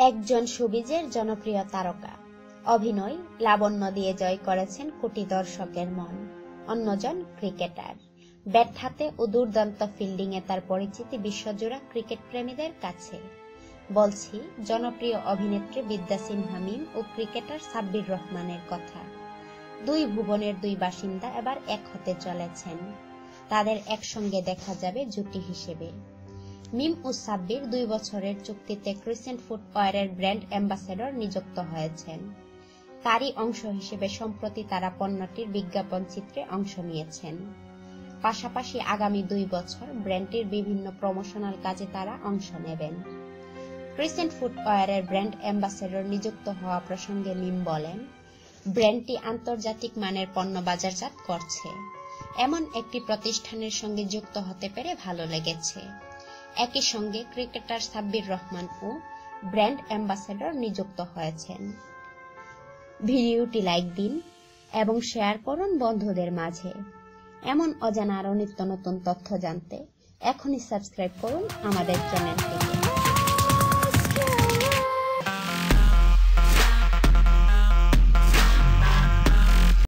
একজন শোবিজের জনপ্রিয় তারকা, অভিনয় লাবণ্য দিয়ে জয় করেছেন কোটি দর্শকের মন। অন্যজন ক্রিকেটার, ব্যাট হাতে ও দুর্দান্ত ফিল্ডিংয়ে তার পরিচিতি বিশ্বজোড়া ক্রিকেট প্রেমীদের কাছে। বলছি জনপ্রিয় অভিনেত্রী বিদ্যা সিনহা মিম ও ক্রিকেটার সাব্বির রহমানের কথা। দুই ভুবনের দুই বাসিন্দা এবার এক হতে চলেছেন। তাদের একসঙ্গে দেখা যাবে জুটি হিসেবে। মিম ও সাব্বির 2 বছরের চুক্তিতে ক্রিসেন্ট ফুটওয়্যারের ব্র্যান্ড অ্যাম্বাসেডর নিযুক্ত হয়েছেন। তারই অংশ হিসেবে সম্প্রতি তারা পণ্যটির বিজ্ঞাপন চিত্রে অংশ নিয়েছেন। পাশাপাশি আগামী 2 বছর ব্র্যান্ডটির বিভিন্ন প্রমোশনাল কাজে তারা অংশ নেবেন। ক্রিসেন্ট ফুটওয়্যারের ব্র্যান্ড অ্যাম্বাসেডর নিযুক্ত হওয়া প্রসঙ্গে মিম বলেন, ব্র্যান্ডটি আন্তর্জাতিক মানের পণ্য বাজারজাত করছে। এমন একটি প্রতিষ্ঠানের সঙ্গে যুক্ত হতে পেরে ভালো লেগেছে। একই সঙ্গে ক্রিকেটার সাব্বির রহমান ও ব্র্যান্ড অ্যাম্বাসেডর নিযুক্ত হয়েছেন। ভিডিওটি লাইক দিন এবং শেয়ার করুন বন্ধুদের মাঝে। এমন অজানা আরও নিত্য নতুন তথ্য জানতে এখনই সাবস্ক্রাইব করুন আমাদের চ্যানেলটিকে।